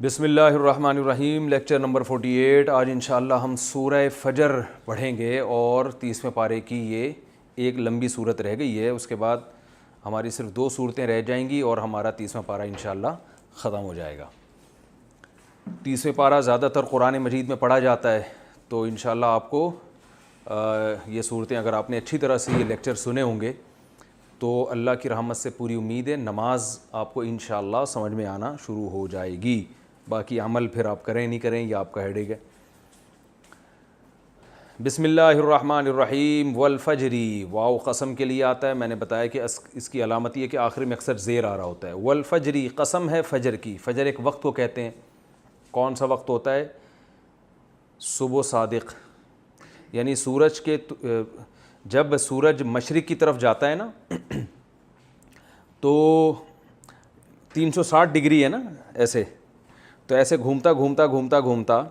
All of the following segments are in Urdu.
بسم اللہ الرحمن الرحیم، لیکچر نمبر 48۔ آج انشاءاللہ ہم سورہ فجر پڑھیں گے اور 30ویں پارے کی یہ ایک لمبی صورت رہ گئی ہے، اس کے بعد ہماری صرف 2 صورتیں رہ جائیں گی اور ہمارا 30واں پارہ انشاءاللہ ختم ہو جائے گا۔ 30واں پارہ زیادہ تر قرآن مجید میں پڑھا جاتا ہے، تو انشاءاللہ آپ کو یہ صورتیں اگر آپ نے اچھی طرح سے یہ لیکچر سنے ہوں گے تو اللہ کی رحمت سے پوری امید ہے نماز آپ کو انشاءاللہ سمجھ میں آنا شروع ہو جائے گی۔ باقی عمل پھر آپ کریں نہیں کریں یہ آپ کا ہیڈیک ہے۔ بسم اللہ الرحمن الرحیم۔ والفجری، واو قسم کے لیے آتا ہے، میں نے بتایا کہ اس کی علامت یہ ہے کہ آخر میں اکثر زیر آ رہا ہوتا ہے۔ والفجری، قسم ہے فجر کی۔ فجر ایک وقت کو کہتے ہیں، کون سا وقت ہوتا ہے؟ صبح صادق، یعنی سورج کے جب سورج مشرق کی طرف جاتا ہے نا تو 360 ڈگری ہے نا، ایسے تو ایسے گھومتا گھومتا گھومتا گھومتا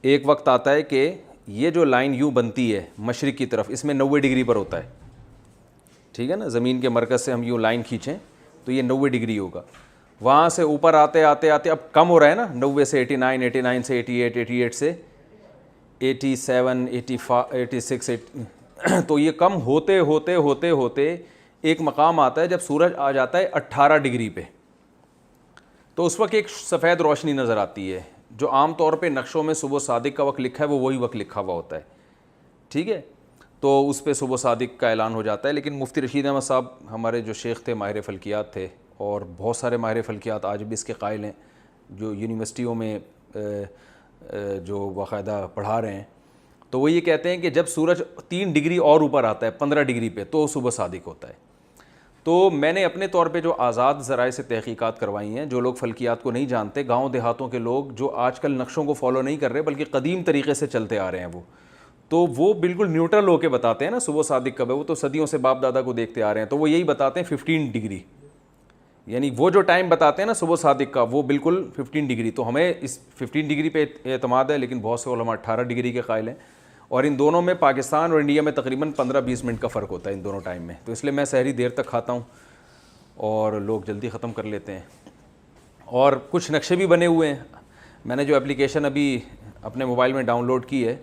ایک وقت آتا ہے کہ یہ جو لائن یوں بنتی ہے مشرق کی طرف، اس میں 90 ڈگری پر ہوتا ہے، ٹھیک ہے نا۔ زمین کے مرکز سے ہم یوں لائن کھینچیں تو یہ 90 ڈگری ہوگا۔ وہاں سے اوپر آتے آتے آتے اب کم ہو رہا ہے نا، 90 سے 89، 89 سے 88، 88 سے 87، 86، تو یہ کم ہوتے ہوتے ہوتے ہوتے ایک مقام آتا ہے جب سورج آ جاتا ہے 18 ڈگری پہ، تو اس وقت ایک سفید روشنی نظر آتی ہے، جو عام طور پہ نقشوں میں صبح صادق کا وقت لکھا ہے وہ وہی وقت لکھا ہوا ہوتا ہے، ٹھیک ہے۔ تو اس پہ صبح صادق کا اعلان ہو جاتا ہے، لیکن مفتی رشید احمد صاحب ہمارے جو شیخ تھے، ماہر فلکیات تھے، اور بہت سارے ماہر فلکیات آج بھی اس کے قائل ہیں، جو یونیورسٹیوں میں جو باقاعدہ پڑھا رہے ہیں، تو وہ یہ کہتے ہیں کہ جب سورج 3 ڈگری اور اوپر آتا ہے 15 ڈگری پہ تو صبح صادق ہوتا ہے۔ تو میں نے اپنے طور پہ جو آزاد ذرائع سے تحقیقات کروائی ہیں، جو لوگ فلکیات کو نہیں جانتے، گاؤں دیہاتوں کے لوگ جو آج کل نقشوں کو فالو نہیں کر رہے بلکہ قدیم طریقے سے چلتے آ رہے ہیں، وہ بالکل نیوٹرل ہو کے بتاتے ہیں نا صبح صادق کب ہے، وہ تو صدیوں سے باپ دادا کو دیکھتے آ رہے ہیں، تو وہ یہی بتاتے ہیں 15 ڈگری، یعنی وہ جو ٹائم بتاتے ہیں نا صبح صادق کا وہ بالکل 15 ڈگری۔ تو ہمیں اس 15 ڈگری پہ اعتماد ہے، لیکن بہت سے علماء 18 ڈگری کے قائل ہیں، اور ان دونوں میں پاکستان اور انڈیا میں تقریباً 15-20 منٹ کا فرق ہوتا ہے ان دونوں ٹائم میں، تو اس لیے میں سحری دیر تک کھاتا ہوں اور لوگ جلدی ختم کر لیتے ہیں۔ اور کچھ نقشے بھی بنے ہوئے ہیں، میں نے جو اپلیکیشن ابھی اپنے موبائل میں ڈاؤن لوڈ کی ہے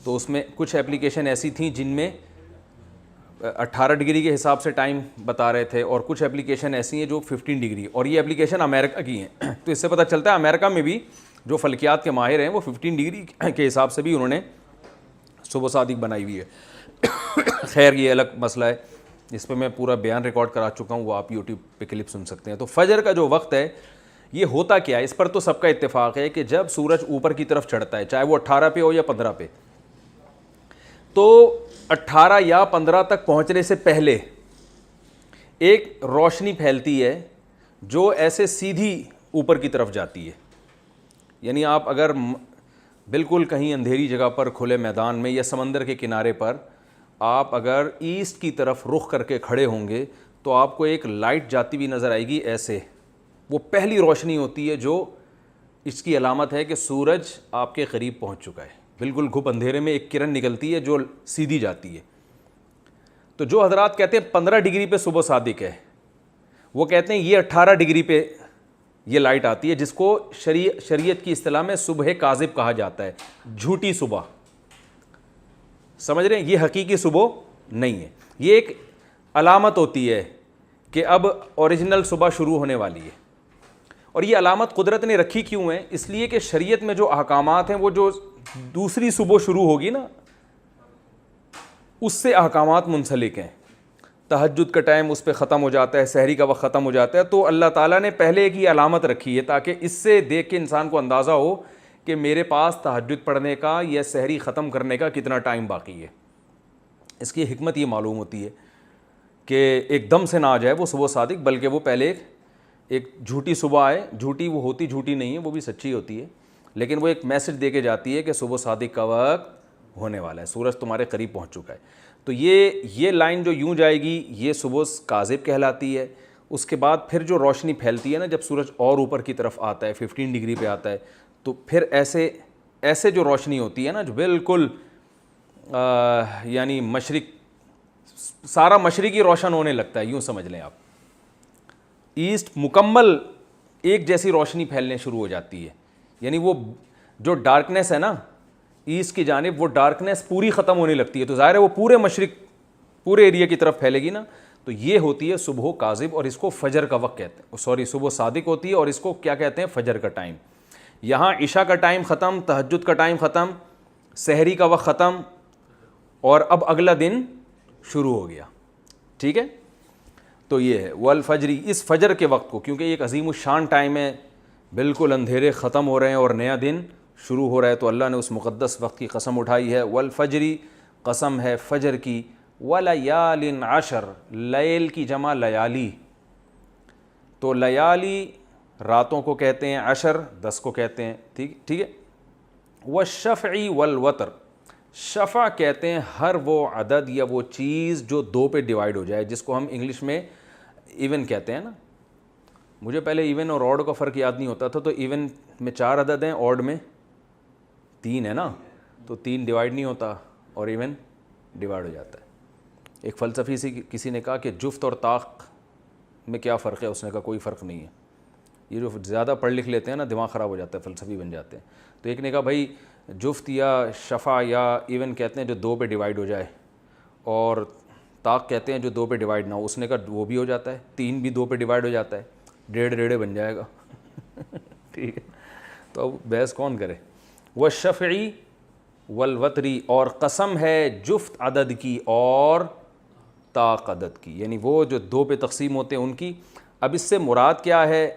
تو اس میں کچھ اپلیکیشن ایسی تھیں جن میں 18 ڈگری کے حساب سے ٹائم بتا رہے تھے، اور کچھ اپلیکیشن ایسی ہیں جو 15 ڈگری، اور یہ اپلیکیشن امریکہ کی ہیں، تو اس سے پتہ چلتا ہے امریکہ میں بھی جو فلکیات کے ماہر ہیں وہ 15 ڈگری کے حساب سے بھی انہوں نے صبح صادق بنائی ہوئی ہے۔ خیر یہ الگ مسئلہ ہے، اس پہ میں پورا بیان ریکارڈ کرا چکا ہوں، وہ آپ یوٹیوب پہ کلپ سن سکتے ہیں۔ تو فجر کا جو وقت ہے یہ ہوتا کیا ہے، اس پر تو سب کا اتفاق ہے کہ جب سورج اوپر کی طرف چڑھتا ہے، چاہے وہ 18 پہ ہو یا 15 پہ، تو 18 یا 15 تک پہنچنے سے پہلے ایک روشنی پھیلتی ہے جو ایسے سیدھی اوپر کی طرف جاتی ہے، یعنی آپ اگر بالکل کہیں اندھیری جگہ پر کھلے میدان میں یا سمندر کے کنارے پر آپ اگر ایسٹ کی طرف رخ کر کے کھڑے ہوں گے تو آپ کو ایک لائٹ جاتی ہوئی نظر آئے گی، ایسے وہ پہلی روشنی ہوتی ہے جو اس کی علامت ہے کہ سورج آپ کے قریب پہنچ چکا ہے۔ بالکل گھپ اندھیرے میں ایک کرن نکلتی ہے جو سیدھی جاتی ہے۔ تو جو حضرات کہتے ہیں 15 ڈگری پہ صبح صادق ہے، وہ کہتے ہیں یہ 18 ڈگری پہ یہ لائٹ آتی ہے، جس کو شریعت کی اصطلاح میں صبح کاذب کہا جاتا ہے، جھوٹی صبح، سمجھ رہے ہیں؟ یہ حقیقی صبح نہیں ہے، یہ ایک علامت ہوتی ہے کہ اب اوریجنل صبح شروع ہونے والی ہے۔ اور یہ علامت قدرت نے رکھی کیوں ہے؟ اس لیے کہ شریعت میں جو احکامات ہیں وہ جو دوسری صبح شروع ہوگی نا اس سے احکامات منسلک ہیں، تہجد کا ٹائم اس پہ ختم ہو جاتا ہے، سحری کا وقت ختم ہو جاتا ہے، تو اللہ تعالیٰ نے پہلے ایک یہ علامت رکھی ہے تاکہ اس سے دیکھ کے انسان کو اندازہ ہو کہ میرے پاس تہجد پڑھنے کا یا سحری ختم کرنے کا کتنا ٹائم باقی ہے۔ اس کی حکمت یہ معلوم ہوتی ہے کہ ایک دم سے نہ آ جائے وہ صبح صادق، بلکہ وہ پہلے ایک جھوٹی صبح آئے، جھوٹی وہ ہوتی جھوٹی نہیں ہے، وہ بھی سچی ہوتی ہے، لیکن وہ ایک میسج دے کے جاتی ہے کہ صبح صادق کا وقت ہونے والا ہے، سورج تمہارے قریب پہنچ چکا ہے۔ تو یہ لائن جو یوں جائے گی یہ صبح کاذب کہلاتی ہے۔ اس کے بعد پھر جو روشنی پھیلتی ہے نا جب سورج اور اوپر کی طرف آتا ہے، 15 ڈگری پہ آتا ہے، تو پھر ایسے جو روشنی ہوتی ہے نا جو بالکل یعنی مشرق، سارا مشرقی روشن ہونے لگتا ہے، یوں سمجھ لیں آپ، ایسٹ مکمل ایک جیسی روشنی پھیلنے شروع ہو جاتی ہے، یعنی وہ جو ڈارکنیس ہے نا ایسٹ کی جانب، وہ ڈارکنیس پوری ختم ہونے لگتی ہے، تو ظاہر ہے وہ پورے مشرق پورے ایریا کی طرف پھیلے گی نا، تو یہ ہوتی ہے صبح کاذب، اور اس کو فجر کا وقت کہتے ہیں، سوری صبح صادق ہوتی ہے، اور اس کو کیا کہتے ہیں؟ فجر کا ٹائم۔ یہاں عشاء کا ٹائم ختم، تہجد کا ٹائم ختم، سحری کا وقت ختم، اور اب اگلا دن شروع ہو گیا، ٹھیک ہے؟ تو یہ ہے والفجری، اس فجر کے وقت کو، کیونکہ یہ ایک عظیم الشان ٹائم ہے، بالکل اندھیرے ختم ہو رہے ہیں اور نیا دن شروع ہو رہا ہے، تو اللہ نے اس مقدس وقت کی قسم اٹھائی ہے۔ والفجری، قسم ہے فجر کی، ولیال عشر، لیل کی جمع لیالی، تو لیالی راتوں کو کہتے ہیں، عشر 10 کو کہتے ہیں، ٹھیک ہے؟ والشفع والوتر، شفع کہتے ہیں ہر وہ عدد یا وہ چیز جو 2 پہ ڈیوائیڈ ہو جائے، جس کو ہم انگلش میں ایون کہتے ہیں نا۔ مجھے پہلے ایون اور آڈ کا فرق یاد نہیں ہوتا تھا، تو ایون میں 4 عدد ہیں، آڈ میں 3 ہے نا، تو 3 ڈیوائیڈ نہیں ہوتا اور ایون ڈیوائیڈ ہو جاتا ہے۔ ایک فلسفی سے کسی نے کہا کہ جفت اور طاق میں کیا فرق ہے؟ اس نے کہا کوئی فرق نہیں ہے، یہ جو زیادہ پڑھ لکھ لیتے ہیں نا دماغ خراب ہو جاتا ہے، فلسفی بن جاتے ہیں۔ تو ایک نے کہا بھائی جفت یا شفع یا ایون کہتے ہیں جو 2 پہ ڈیوائیڈ ہو جائے، اور طاق کہتے ہیں جو 2 پہ ڈیوائیڈ نہ ہو۔ اس نے کہا وہ بھی ہو جاتا ہے، 3 بھی 2 پہ ڈیوائیڈ ہو جاتا ہے، 1.5 بن جائے گا ٹھیک ہے؟ تو اب بحث کون کرے؟ والشفعی والوتری، اور قسم ہے جفت عدد کی اور طاق عدد کی، یعنی وہ جو 2 پہ تقسیم ہوتے ہیں ان کی۔ اب اس سے مراد کیا ہے؟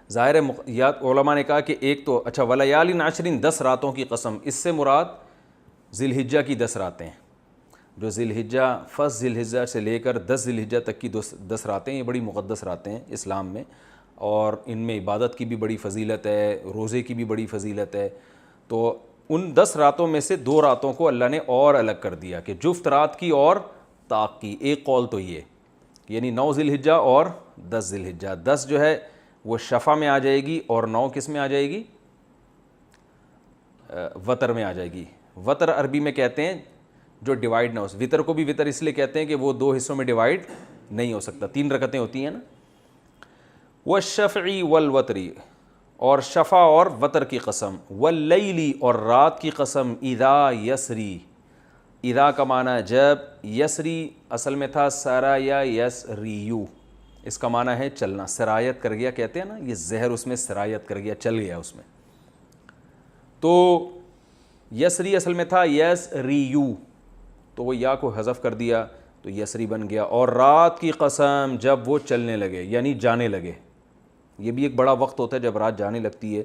ظاہر ہے یا علماء نے کہا کہ ایک تو اچھا ولیال عشر، 10 راتوں کی قسم، اس سے مراد ذی الحجہ کی 10 راتیں ہیں، جو ذی الحجہ، فرسٹ ذی الحجہ سے لے کر 10 ذی الحجہ تک کی 10 راتیں، یہ بڑی مقدس راتیں ہیں اسلام میں، اور ان میں عبادت کی بھی بڑی فضیلت ہے، روزے کی بھی بڑی فضیلت ہے۔ تو ان 10 راتوں میں سے 2 راتوں کو اللہ نے اور الگ کر دیا کہ جفت رات کی اور طاق کی۔ ایک قول تو یہ، یعنی 9 ذی الحجہ اور 10 ذی الحجہ، 10 جو ہے وہ شفع میں آ جائے گی، اور 9 کس میں آ جائے گی؟ وتر میں آ جائے گی۔ وتر عربی میں کہتے ہیں جو ڈیوائیڈ نہ ہو، وطر کو بھی وطر اس لیے کہتے ہیں کہ وہ 2 حصوں میں ڈیوائیڈ نہیں ہو سکتا، 3 رکعتیں ہوتی ہیں نا۔ والشفع والوتری، اور شفع اور وتر کی قسم، واللیلی، اور رات کی قسم، اذا یسری، اذا کا معنی ہے جب، یسری اصل میں تھا سارا یا یسریو، اس کا معنی ہے چلنا، سرایت کر گیا کہتے ہیں نا، یہ زہر اس میں سرایت کر گیا، چل گیا اس میں، تو یسری اصل میں تھا یسریو، تو وہ یا کو حذف کر دیا تو یسری بن گیا۔ اور رات کی قسم جب وہ چلنے لگے، یعنی جانے لگے، یہ بھی ایک بڑا وقت ہوتا ہے جب رات جانے لگتی ہے۔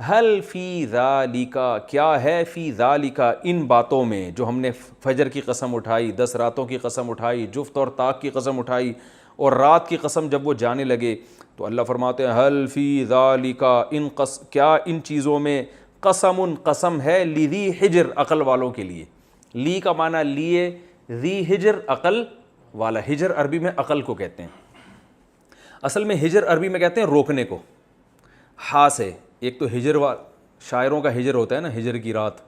ہل فی ذالک، کیا ہے فی ذالک، ان باتوں میں جو ہم نے فجر کی قسم اٹھائی، 10 راتوں کی قسم اٹھائی، جفت اور طاق کی قسم اٹھائی، اور رات کی قسم جب وہ جانے لگے، تو اللہ فرماتے ہیں ہل فی ذالک، کیا ان چیزوں میں، قسم ہے لذی حجر، عقل والوں کے لیے۔ لی کا معنی لیے، ذی حجر عقل والا، حجر عربی میں عقل کو کہتے ہیں، اصل میں ہجر عربی میں کہتے ہیں روکنے کو، ہا سے، ایک تو ہجر شاعروں کا ہجر ہوتا ہے نا، ہجر کی رات،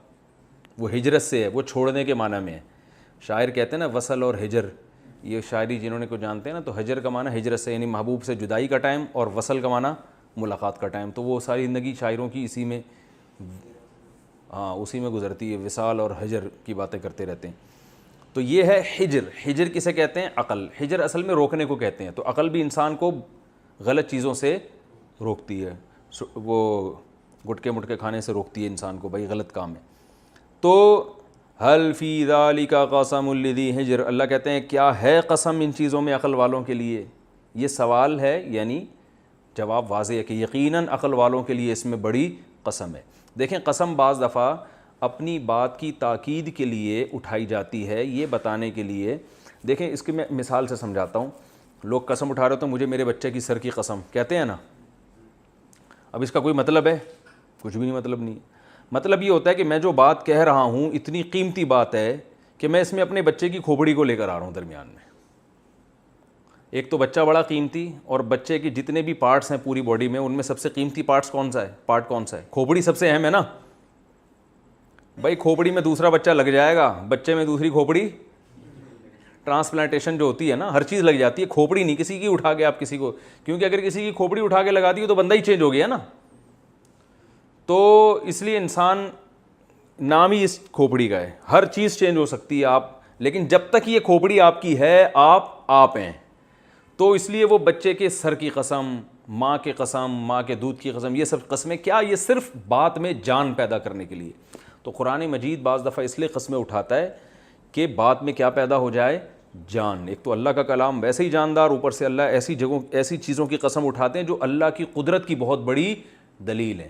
وہ ہجرت سے ہے، وہ چھوڑنے کے معنی میں ہے، شاعر کہتے ہیں نا وصل اور ہجر، یہ شاعری جنہوں نے کو جانتے ہیں نا، تو ہجر کا معنی ہجرت سے، یعنی محبوب سے جدائی کا ٹائم، اور وصل کا معنی ملاقات کا ٹائم، تو وہ ساری زندگی شاعروں کی اسی میں اسی میں گزرتی ہے، وصال اور ہجر کی باتیں کرتے رہتے ہیں۔ تو یہ ہے ہجر۔ ہجر کسے کہتے ہیں؟ عقل۔ ہجر اصل میں روکنے کو کہتے ہیں، تو عقل بھی انسان کو غلط چیزوں سے روکتی ہے، وہ گٹکے مٹکے کھانے سے روکتی ہے انسان کو، بھائی غلط کام ہے۔ تو حل فی ذالک قسم لذی حجر، اللہ کہتے ہیں کیا ہے قسم ان چیزوں میں عقل والوں کے لیے؟ یہ سوال ہے، یعنی جواب واضح ہے کہ یقیناً عقل والوں کے لیے اس میں بڑی قسم ہے۔ دیکھیں قسم بعض دفعہ اپنی بات کی تاکید کے لیے اٹھائی جاتی ہے، یہ بتانے کے لیے، دیکھیں اس کی میں مثال سے سمجھاتا ہوں۔ لوگ قسم اٹھا رہے تو مجھے میرے بچے کی سر کی قسم کہتے ہیں نا، اب اس کا کوئی مطلب ہے؟ کچھ بھی نہیں، مطلب نہیں۔ مطلب یہ ہوتا ہے کہ میں جو بات کہہ رہا ہوں اتنی قیمتی بات ہے کہ میں اس میں اپنے بچے کی کھوپڑی کو لے کر آ رہا ہوں درمیان میں۔ ایک تو بچہ بڑا قیمتی، اور بچے کی جتنے بھی پارٹس ہیں پوری باڈی میں، ان میں سب سے قیمتی پارٹ کون سا ہے؟ کھوپڑی سب سے اہم ہے نا بھائی، کھوپڑی میں دوسرا بچہ لگ جائے گا، بچے میں دوسری کھوپڑی، ٹرانسپلانٹیشن جو ہوتی ہے نا، ہر چیز لگ جاتی ہے، کھوپڑی نہیں کسی کی اٹھا کے آپ کسی کو، کیونکہ اگر کسی کی کھوپڑی اٹھا کے لگا دی تو بندہ ہی چینج ہو گیا نا، تو اس لیے انسان نام ہی اس کھوپڑی کا ہے، ہر چیز چینج ہو سکتی ہے آپ، لیکن جب تک یہ کھوپڑی آپ کی ہے آپ ہیں. تو اس لیے وہ بچے کے سر کی قسم، ماں کی قسم، ماں کے دودھ کی قسم، یہ سب قسمیں کیا، یہ صرف بات میں جان پیدا کرنے کے لیے. تو قرآن مجید بعض دفعہ اس لیے قسمیں اٹھاتا ہے کہ بات میں کیا پیدا ہو جائے، جان. ایک تو اللہ کا کلام ویسے ہی جاندار، اوپر سے اللہ ایسی جگہوں ایسی چیزوں کی قسم اٹھاتے ہیں جو اللہ کی قدرت کی بہت بڑی دلیل ہے.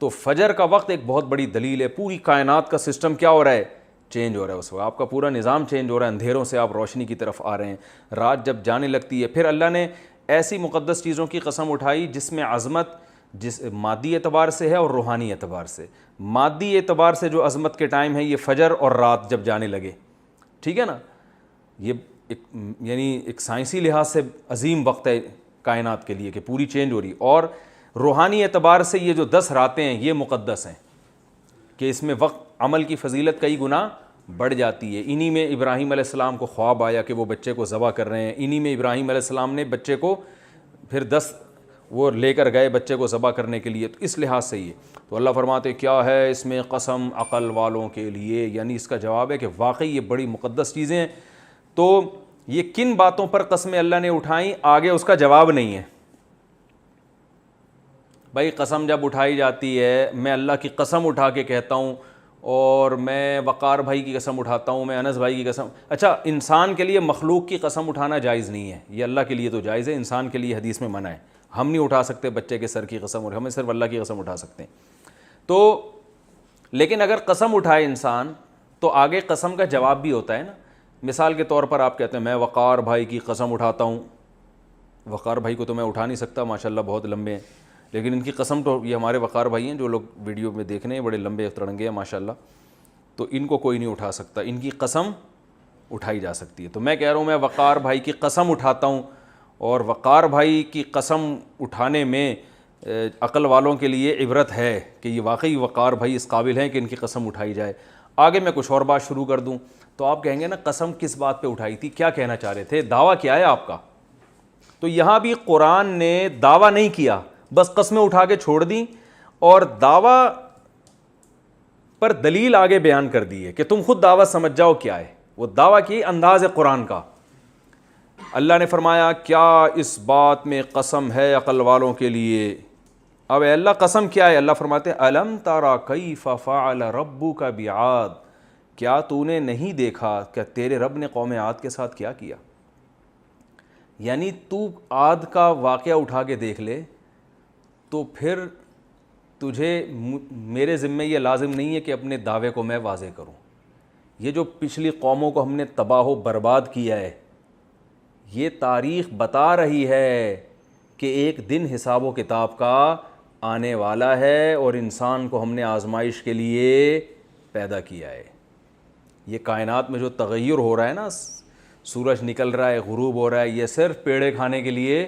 تو فجر کا وقت ایک بہت بڑی دلیل ہے. پوری کائنات کا سسٹم کیا ہو رہا ہے، چینج ہو رہا ہے. اس وقت آپ کا پورا نظام چینج ہو رہا ہے، اندھیروں سے آپ روشنی کی طرف آ رہے ہیں. رات جب جانے لگتی ہے، پھر اللہ نے ایسی مقدس چیزوں کی قسم اٹھائی جس میں عظمت جس مادی اعتبار سے ہے اور روحانی اعتبار سے. مادی اعتبار سے جو عظمت کے ٹائم ہے یہ فجر اور رات جب جانے لگے، ٹھیک ہے نا، یہ یعنی ایک سائنسی لحاظ سے عظیم وقت ہے کائنات کے لیے کہ پوری چینج ہو رہی. اور روحانی اعتبار سے یہ جو 10 راتیں ہیں یہ مقدس ہیں کہ اس میں وقت عمل کی فضیلت کئی گنا بڑھ جاتی ہے. انہی میں ابراہیم علیہ السلام کو خواب آیا کہ وہ بچے کو ذبح کر رہے ہیں. انہی میں ابراہیم علیہ السلام نے بچے کو پھر 10 وہ لے کر گئے بچے کو ذبح کرنے کے لیے. تو اس لحاظ سے یہ تو اللہ فرماتے کیا ہے اس میں قسم عقل والوں کے لیے، یعنی اس کا جواب ہے کہ واقعی یہ بڑی مقدس چیزیں ہیں. تو یہ کن باتوں پر قسمیں اللہ نے اٹھائیں آگے اس کا جواب نہیں ہے. بھائی قسم جب اٹھائی جاتی ہے، میں اللہ کی قسم اٹھا کے کہتا ہوں، اور میں وقار بھائی کی قسم اٹھاتا ہوں، میں انس بھائی کی قسم. اچھا انسان کے لیے مخلوق کی قسم اٹھانا جائز نہیں ہے، یہ اللہ کے لیے تو جائز ہے، انسان کے لیے حدیث میں منع ہے. ہم نہیں اٹھا سکتے بچے کے سر کی قسم، اور ہمیں صرف اللہ کی قسم اٹھا سکتے ہیں. تو لیکن اگر قسم اٹھائے انسان تو آگے قسم کا جواب بھی ہوتا ہے نا. مثال کے طور پر آپ کہتے ہیں میں وقار بھائی کی قسم اٹھاتا ہوں. وقار بھائی کو تو میں اٹھا نہیں سکتا، ماشاءاللہ بہت لمبے ہیں، لیکن ان کی قسم تو یہ ہمارے وقار بھائی ہیں جو لوگ ویڈیو میں دیکھ رہے ہیں، بڑے لمبے ترنگے ہیں ماشاءاللہ، تو ان کو کوئی نہیں اٹھا سکتا. ان کی قسم اٹھائی جا سکتی ہے. تو میں کہہ رہا ہوں میں وقار بھائی کی قسم اٹھاتا ہوں، اور وقار بھائی کی قسم اٹھانے میں عقل والوں کے لیے عبرت ہے کہ یہ واقعی وقار بھائی اس قابل ہیں کہ ان کی قسم اٹھائی جائے. آگے میں کچھ اور بات شروع کر دوں تو آپ کہیں گے نا قسم کس بات پہ اٹھائی تھی، کیا کہنا چاہ رہے تھے، دعویٰ کیا ہے آپ کا. تو یہاں بھی قرآن نے دعویٰ نہیں کیا، بس قسمیں اٹھا کے چھوڑ دیں اور دعویٰ پر دلیل آگے بیان کر دی ہے کہ تم خود دعویٰ سمجھ جاؤ کیا ہے. وہ دعویٰ کی انداز ہے قرآن کا. اللہ نے فرمایا کیا اس بات میں قسم ہے عقل والوں کے لیے. اب اے اللہ قسم کیا ہے؟ اللہ فرماتے ہیں الم ترى کیف فعل ربک بعاد، کیا تو نے نہیں دیکھا کہ تیرے رب نے قوم عاد کے ساتھ کیا کیا. یعنی تو عاد کا واقعہ اٹھا کے دیکھ لے تو پھر تجھے میرے ذمہ یہ لازم نہیں ہے کہ اپنے دعوے کو میں واضح کروں. یہ جو پچھلی قوموں کو ہم نے تباہ و برباد کیا ہے، یہ تاریخ بتا رہی ہے کہ ایک دن حساب و کتاب کا آنے والا ہے، اور انسان کو ہم نے آزمائش کے لیے پیدا کیا ہے. یہ کائنات میں جو تغیر ہو رہا ہے نا، سورج نکل رہا ہے، غروب ہو رہا ہے، یہ صرف پیڑے کھانے کے لیے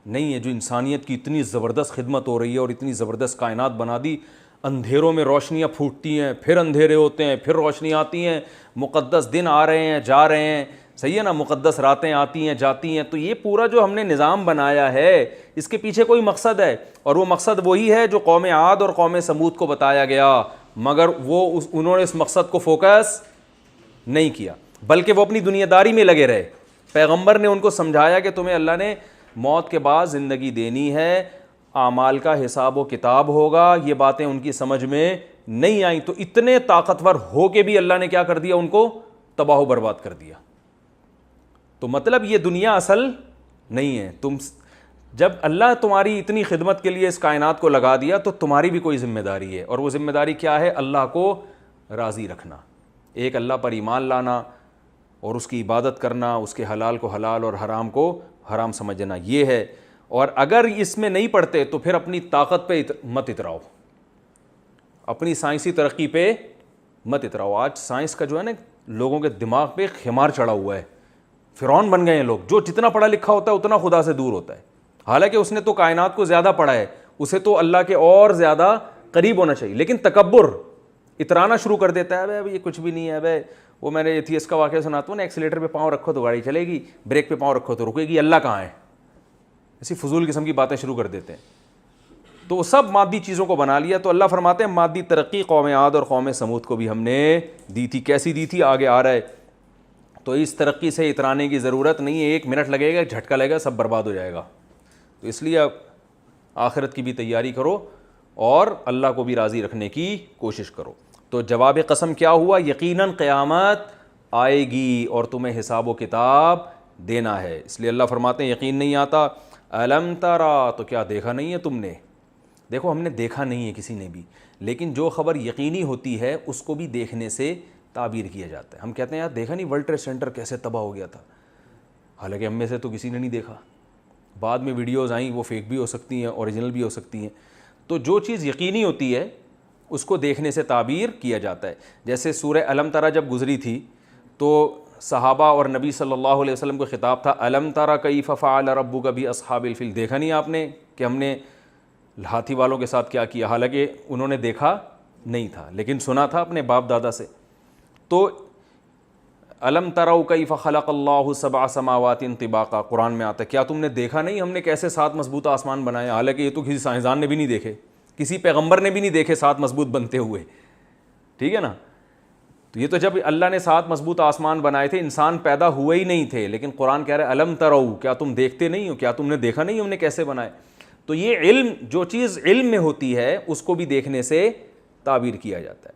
نہیں ہے. جو انسانیت کی اتنی زبردست خدمت ہو رہی ہے اور اتنی زبردست کائنات بنا دی، اندھیروں میں روشنیاں پھوٹتی ہیں، پھر اندھیرے ہوتے ہیں، پھر روشنی آتی ہیں، مقدس دن آ رہے ہیں جا رہے ہیں، صحیح ہے نا، مقدس راتیں آتی ہیں جاتی ہیں. تو یہ پورا جو ہم نے نظام بنایا ہے اس کے پیچھے کوئی مقصد ہے، اور وہ مقصد وہی ہے جو قوم عاد اور قوم سمود کو بتایا گیا، مگر انہوں نے اس مقصد کو فوکس نہیں کیا، بلکہ وہ اپنی دنیا داری میں لگے رہے. پیغمبر نے ان کو سمجھایا کہ تمہیں اللہ نے موت کے بعد زندگی دینی ہے، اعمال کا حساب و کتاب ہوگا. یہ باتیں ان کی سمجھ میں نہیں آئیں، تو اتنے طاقتور ہو کے بھی اللہ نے کیا کر دیا، ان کو تباہ و برباد کر دیا. تو مطلب یہ دنیا اصل نہیں ہے. تم جب اللہ تمہاری اتنی خدمت کے لیے اس کائنات کو لگا دیا تو تمہاری بھی کوئی ذمہ داری ہے، اور وہ ذمہ داری کیا ہے؟ اللہ کو راضی رکھنا، ایک اللہ پر ایمان لانا اور اس کی عبادت کرنا، اس کے حلال کو حلال اور حرام کو حرام سمجھنا، یہ ہے. اور اگر اس میں نہیں پڑتے تو پھر اپنی طاقت پہ مت اتراؤ، اپنی سائنسی ترقی پہ مت اتراؤ. آج سائنس کا جو ہے نا لوگوں کے دماغ پہ خمار چڑھا ہوا ہے، فرعون بن گئے ہیں لوگ. جو جتنا پڑھا لکھا ہوتا ہے اتنا خدا سے دور ہوتا ہے، حالانکہ اس نے تو کائنات کو زیادہ پڑھا ہے، اسے تو اللہ کے اور زیادہ قریب ہونا چاہیے. لیکن تکبر اترانا شروع کر دیتا ہے، اب یہ کچھ بھی نہیں ہے. اب وہ میں نے ایتھیسٹ کا واقعہ سناتا ہوں نا، ایکسیلیٹر پہ پاؤں رکھو تو گاڑی چلے گی، بریک پہ پاؤں رکھو تو رکے گی، اللہ کہاں ہے؟ ایسی فضول قسم کی باتیں شروع کر دیتے ہیں. تو وہ سب مادی چیزوں کو بنا لیا. تو اللہ فرماتے ہیں مادی ترقی قوم عاد اور قوم سمود کو بھی ہم نے دی تھی. کیسی دی تھی آگے آ رہا ہے. تو اس ترقی سے اترانے کی ضرورت نہیں ہے, 1 منٹ لگے گا, جھٹکا لگے گا, سب برباد ہو جائے گا. تو اس لیے اب آخرت کی بھی تیاری کرو اور اللہ کو بھی راضی رکھنے کی کوشش کرو. تو جواب قسم کیا ہوا؟ یقیناً قیامت آئے گی اور تمہیں حساب و کتاب دینا ہے. اس لیے اللہ فرماتے ہیں یقین نہیں آتا. الم ترا, تو کیا دیکھا نہیں ہے تم نے؟ دیکھو ہم نے دیکھا نہیں ہے کسی نے بھی, لیکن جو خبر یقینی ہوتی ہے اس کو بھی دیکھنے سے تعبیر کیا جاتا ہے. ہم کہتے ہیں یار دیکھا نہیں ورلڈ ٹریڈ سینٹر کیسے تباہ ہو گیا تھا, حالانکہ ہم میں سے تو کسی نے نہیں دیکھا. بعد میں ویڈیوز آئیں, وہ فیک بھی ہو سکتی ہیں, اوریجنل بھی ہو سکتی ہیں. تو جو چیز یقینی ہوتی ہے اس کو دیکھنے سے تعبیر کیا جاتا ہے. جیسے سورہ الم ترا جب گزری تھی تو صحابہ اور نبی صلی اللہ علیہ وسلم کو خطاب تھا, الم ترا کیف فعل ربک باصحاب الفیل, دیکھا نہیں آپ نے کہ ہم نے ہاتھی والوں کے ساتھ کیا کیا؟ حالانکہ انہوں نے دیکھا نہیں تھا لیکن سنا تھا اپنے باپ دادا سے. تو الم تروا کیف خلق اللہ 7 سماوات طباقا, قرآن میں آتا ہے کیا تم نے دیکھا نہیں ہم نے کیسے 7 مضبوط آسمان بنائے؟ حالانکہ یہ تو کسی سائنسدان نے بھی نہیں دیکھے, کسی پیغمبر نے بھی نہیں دیکھے 7 مضبوط بنتے ہوئے. ٹھیک ہے نا. تو یہ تو جب اللہ نے 7 مضبوط آسمان بنائے تھے انسان پیدا ہوئے ہی نہیں تھے, لیکن قرآن کہہ رہا ہے الم تروا, کیا تم دیکھتے نہیں ہو, کیا تم نے دیکھا نہیں ہم نے کیسے بنائے؟ تو یہ علم, جو چیز علم میں ہوتی ہے اس کو بھی دیکھنے سے تعبیر کیا جاتا ہے.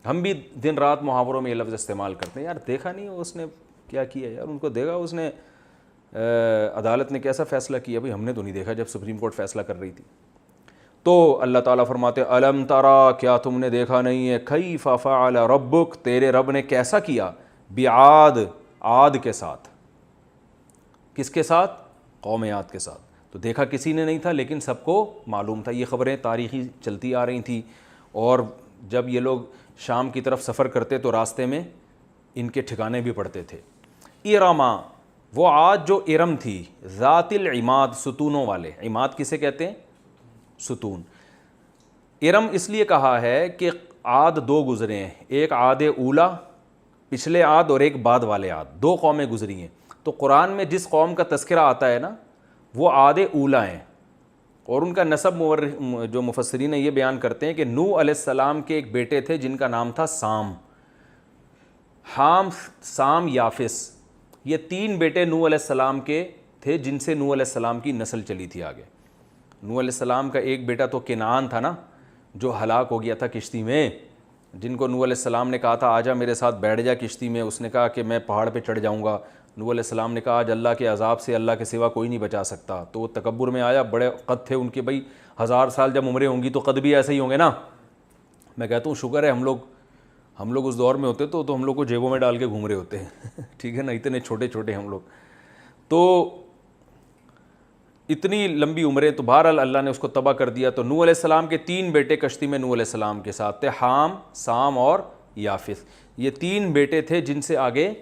ہم بھی دن رات محاوروں میں یہ لفظ استعمال کرتے ہیں, یار دیکھا نہیں اس نے کیا کیا, یار ان کو دیکھا اس نے عدالت نے کیسا فیصلہ کیا, بھائی ہم نے تو نہیں دیکھا جب سپریم کورٹ فیصلہ کر رہی تھی. تو اللہ تعالیٰ فرماتے ہیں الم ترا, کیا تم نے دیکھا نہیں ہے, کیف فعل ربک, تیرے رب نے کیسا کیا, بعاد, عاد کے ساتھ. کس کے ساتھ؟ قوم عاد کے ساتھ. تو دیکھا کسی نے نہیں تھا لیکن سب کو معلوم تھا. یہ خبریں تاریخی چلتی آ رہی تھیں, اور جب یہ لوگ شام کی طرف سفر کرتے تو راستے میں ان کے ٹھکانے بھی پڑتے تھے. ارما, وہ عاد جو ارم تھی, ذات العماد, ستونوں والے. عماد کسے کہتے ہیں؟ ستون. ارم اس لیے کہا ہے کہ عاد 2 گزرے ہیں, ایک عاد اولا پچھلے عاد اور ایک بعد والے عاد, 2 قومیں گزری ہیں. تو قرآن میں جس قوم کا تذکرہ آتا ہے نا وہ عاد اولا ہیں, اور ان کا نسب جو مفسرین یہ بیان کرتے ہیں کہ نوح علیہ السلام کے ایک بیٹے تھے جن کا نام تھا سام. حام, سام, یافس, یہ 3 بیٹے نوح علیہ السلام کے تھے جن سے نوح علیہ السلام کی نسل چلی تھی آگے. نوح علیہ السلام کا ایک بیٹا تو کنعان تھا نا, جو ہلاک ہو گیا تھا کشتی میں, جن کو نوح علیہ السلام نے کہا تھا آجا میرے ساتھ بیٹھ جا کشتی میں, اس نے کہا کہ میں پہاڑ پہ چڑھ جاؤں گا. نوح علیہ السلام نے کہا آج اللہ کے عذاب سے اللہ کے سوا کوئی نہیں بچا سکتا. تو وہ تکبر میں آیا, بڑے قد تھے ان کے, بھائی 1000 سال جب عمریں ہوں گی تو قد بھی ایسے ہی ہوں گے نا. میں کہتا ہوں شکر ہے ہم لوگ اس دور میں ہوتے تو ہم لوگ کو جیبوں میں ڈال کے گھوم رہے ہوتے ہیں. ٹھیک ہے نا, اتنے چھوٹے چھوٹے ہم لوگ, تو اتنی لمبی عمریں. تو بہرحال اللہ نے اس کو تباہ کر دیا. تو نوح علیہ السلام کے 3 بیٹے کشتی میں نوح علیہ السلام کے ساتھ تھے, حام, سام اور یافس. یہ 3 بیٹے تھے جن سے آگے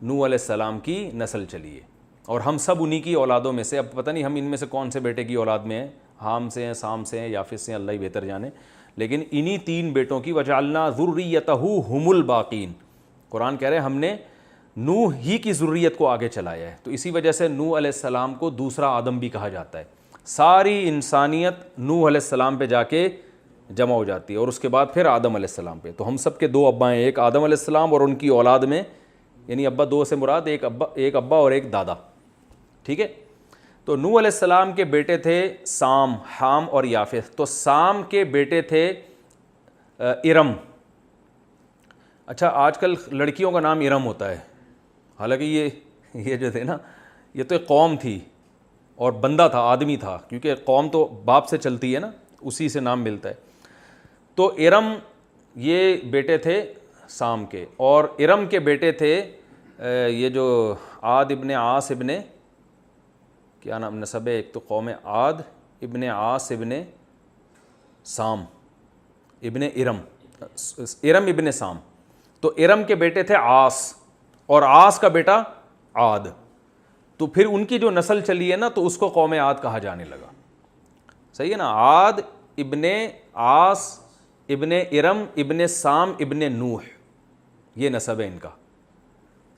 نوح علیہ السلام کی نسل چلی ہے, اور ہم سب انہی کی اولادوں میں سے. اب پتہ نہیں ہم ان میں سے کون سے بیٹے کی اولاد میں ہیں, حام سے ہیں, سام سے ہیں, یافس سے ہیں, اللہ ہی بہتر جانے. لیکن انہی 3 بیٹوں کی وجعلنا ذریتہ ہم الباقین. قرآن کہہ رہے ہیں ہم نے نوح ہی کی ذریت کو آگے چلایا ہے. تو اسی وجہ سے نوح علیہ السلام کو دوسرا آدم بھی کہا جاتا ہے. ساری انسانیت نوح علیہ السلام پہ جا کے جمع ہو جاتی ہے, اور اس کے بعد پھر آدم علیہ السلام پہ. تو ہم سب کے 2 ابا ہیں, ایک آدم علیہ السلام اور ان کی اولاد میں, یعنی ابا 2 سے مراد ایک ابا اور ایک دادا. ٹھیک ہے. تو نوح علیہ السلام کے بیٹے تھے سام, حام اور یافس. تو سام کے بیٹے تھے ارم. اچھا آج کل لڑکیوں کا نام ارم ہوتا ہے, حالانکہ یہ جو تھے نا یہ تو ایک قوم تھی اور بندہ تھا, آدمی تھا, کیونکہ قوم تو باپ سے چلتی ہے نا, اسی سے نام ملتا ہے. تو ارم یہ بیٹے تھے سام کے, اور ارم کے بیٹے تھے یہ جو عاد ابن عاص ابن, کیا نام نسب ہے, ایک تو قوم عاد ابن عاص ابن سام ابن ارم, ارم ابن سام. تو ارم کے بیٹے تھے عاص, اور عاص کا بیٹا عاد. تو پھر ان کی جو نسل چلی ہے نا تو اس کو قوم عاد کہا جانے لگا. صحیح ہے نا, عاد ابن عاص ابن ارم ابن سام ابن نوح, یہ نسب ہے ان کا.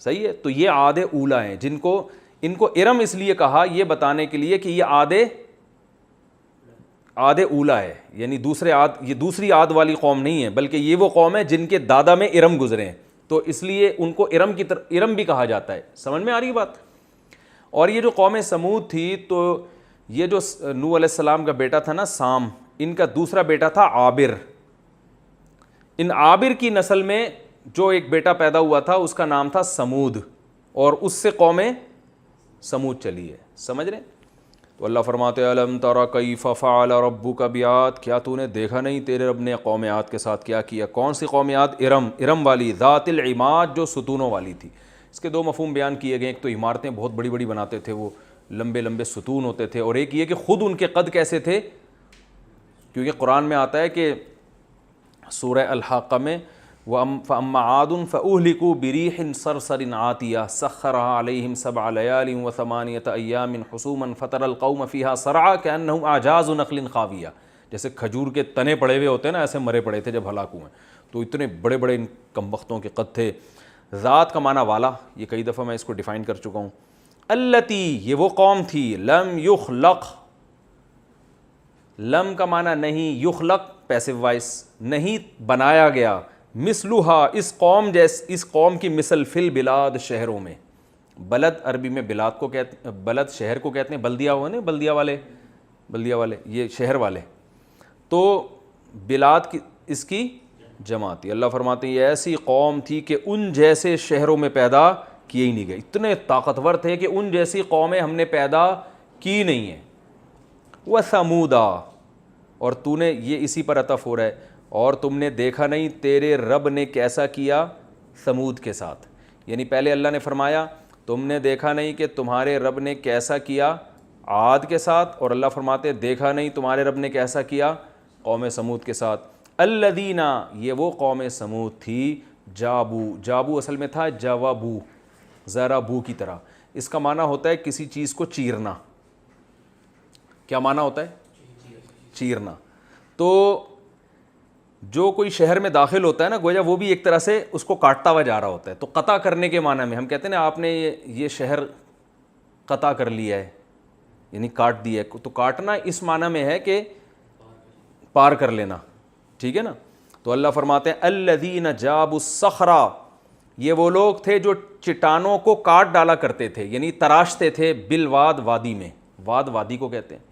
صحیح ہے. تو یہ عاد اولا ہیں, جن کو ان کو ارم اس لیے کہا یہ بتانے کے لیے کہ یہ عاد اولا ہے، یعنی دوسرے عاد، یہ دوسری عاد والی قوم نہیں ہے، بلکہ یہ وہ قوم ہے جن کے دادا میں ارم گزرے ہیں، تو اس لیے ان کو ارم کی طرف ارم بھی کہا جاتا ہے. سمجھ میں آ رہی بات؟ اور یہ جو قوم سمود تھی، تو یہ جو نوح علیہ السلام کا بیٹا تھا نا سام، ان کا دوسرا بیٹا تھا عابر. ان عابر کی نسل میں جو ایک بیٹا پیدا ہوا تھا اس کا نام تھا سمود، اور اس سے قوم سمود چلی ہے. سمجھ رہے؟ تو اللہ فرماتے ہیں الم تر کیف فعل ربک بعاد، کیا تو نے دیکھا نہیں تیرے رب نے قوم عاد کے ساتھ کیا کیا؟ کون سی قوم عاد؟ ارم والی، ذات العماد، جو ستونوں والی تھی. اس کے دو مفہوم بیان کیے گئے، ایک تو عمارتیں بہت بڑی بڑی بناتے تھے، وہ لمبے لمبے ستون ہوتے تھے، اور ایک یہ کہ خود ان کے قد کیسے تھے، کیونکہ قرآن میں آتا ہے کہ سورہ الحاقہ میں فَأَمَّا عَادٌ فَأُهْلِكُوا بِرِيحٍ صَرْصَرٍ عَاتِيَةٍ سَخَّرَهَا عَلَيْهِمْ 7 لَيَالٍ و8 أَيَّامٍ حُسُومًا فَتَرَى الْقَوْمَ فِيهَا صَرْعَىٰ كَأَنَّهُمْ أَعْجَازُ نَخْلٍ خَاوِيَةٍ، جیسے کھجور کے تنے پڑے ہوئے ہوتے ہیں نا، ایسے مرے پڑے تھے جب ہلاک ہوئے. تو اتنے بڑے بڑے ان کمبختوں کے قد تھے. ذات کا معنی والا، یہ کئی دفعہ میں اس کو ڈیفائن کر چکا ہوں. التی، یہ وہ قوم تھی، لم یخلق، لم کا معنی نہیں، یخلق پیسو وائس، نہیں بنایا گیا، مثلھا، اس قوم کی مثل فی البلاد، شہروں میں. بلد عربی میں بلاد کو کہتے ہیں، بلد شہر کو کہتے ہیں، بلدیہ ہوئے نا، بلدیہ والے یہ شہر والے، تو بلاد کی اس کی جمع تھی. اللہ فرماتے ہیں یہ ایسی قوم تھی کہ ان جیسے شہروں میں پیدا کیے ہی نہیں گئے، اتنے طاقتور تھے کہ ان جیسی قومیں ہم نے پیدا کی نہیں ہیں. وَثَمُودَا، اور تو نے، یہ اسی پر عطف ہو رہا ہے، اور تم نے دیکھا نہیں تیرے رب نے کیسا کیا سمود کے ساتھ. یعنی پہلے اللہ نے فرمایا تم نے دیکھا نہیں کہ تمہارے رب نے کیسا کیا عاد کے ساتھ، اور اللہ فرماتے دیکھا نہیں تمہارے رب نے کیسا کیا قوم سمود کے ساتھ. الذین، یہ وہ قوم سمود تھی، جابو اصل میں تھا جوابو، ذرا بو کی طرح. اس کا معنی ہوتا ہے کسی چیز کو چیرنا. کیا معنی ہوتا ہے؟ چیرنا. تو جو کوئی شہر میں داخل ہوتا ہے نا، گویا وہ بھی ایک طرح سے اس کو کاٹتا ہوا جا رہا ہوتا ہے. تو قطع کرنے کے معنی میں ہم کہتے ہیں نا آپ نے یہ شہر قطع کر لیا ہے، یعنی کاٹ دیا ہے. تو کاٹنا اس معنی میں ہے کہ پار کر لینا، ٹھیک ہے نا. تو اللہ فرماتے ہیں الذین جابوا الصخر، یہ وہ لوگ تھے جو چٹانوں کو کاٹ ڈالا کرتے تھے، یعنی تراشتے تھے، بالواد، وادی میں، واد وادی کو کہتے ہیں.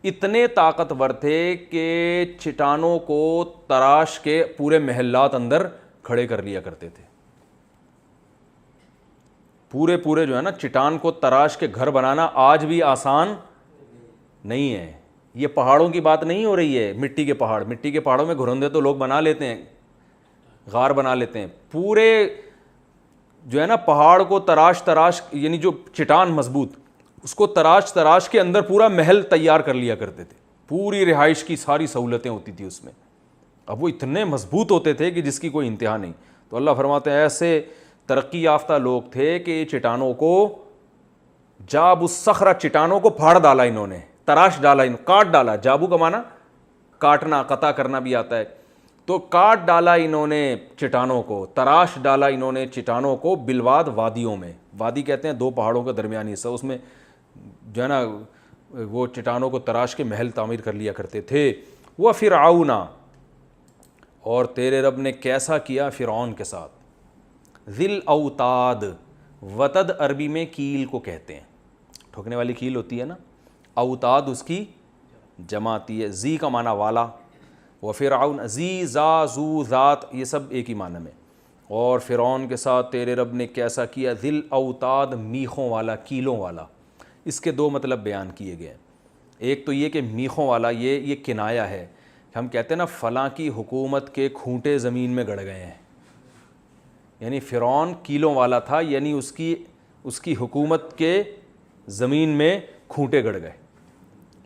اتنے طاقتور تھے کہ چٹانوں کو تراش کے پورے محلات اندر کھڑے کر لیا کرتے تھے. پورے جو ہے نا چٹان کو تراش کے گھر بنانا آج بھی آسان نہیں ہے. یہ پہاڑوں کی بات نہیں ہو رہی ہے، مٹی کے پہاڑوں میں گھرندے تو لوگ بنا لیتے ہیں، غار بنا لیتے ہیں. پورے جو ہے نا پہاڑ کو تراش یعنی جو چٹان مضبوط، اس کو تراش کے اندر پورا محل تیار کر لیا کرتے تھے. پوری رہائش کی ساری سہولتیں ہوتی تھی اس میں. اب وہ اتنے مضبوط ہوتے تھے کہ جس کی کوئی انتہا نہیں. تو اللہ فرماتے ہیں ایسے ترقی یافتہ لوگ تھے کہ چٹانوں کو، جاب الصخرہ، چٹانوں کو پھاڑ ڈالا انہوں نے، تراش ڈالا، کاٹ ڈالا. جابو کا معنی کاٹنا، قطع کرنا بھی آتا ہے. تو کاٹ ڈالا انہوں نے چٹانوں کو، تراش ڈالا انہوں نے چٹانوں کو، بالواد، وادیوں میں. وادی کہتے ہیں دو پہاڑوں کا درمیانی حصہ، اس میں جو ہے نا وہ چٹانوں کو تراش کے محل تعمیر کر لیا کرتے تھے. وَفِرْعَوْنَ، اور تیرے رب نے کیسا کیا فرعون کے ساتھ. ذی الاوتاد، وتد عربی میں کیل کو کہتے ہیں، ٹھوکنے والی کیل ہوتی ہے نا، اوتاد اس کی جمع آتی ہے. ذی کا معنی والا، وفرعون، ذی، ذا، ذو، ذات، یہ سب ایک ہی معنی میں. اور فرعون کے ساتھ تیرے رب نے کیسا کیا، ذی الاوتاد، میخوں والا، کیلوں والا. اس کے دو مطلب بیان کیے گئے ہیں. ایک تو یہ کہ میخوں والا، یہ کنایا ہے. ہم کہتے ہیں نا فلاں کی حکومت کے کھونٹے زمین میں گڑ گئے ہیں، یعنی فرعون کیلوں والا تھا، یعنی اس کی حکومت کے زمین میں کھونٹے گڑ گئے.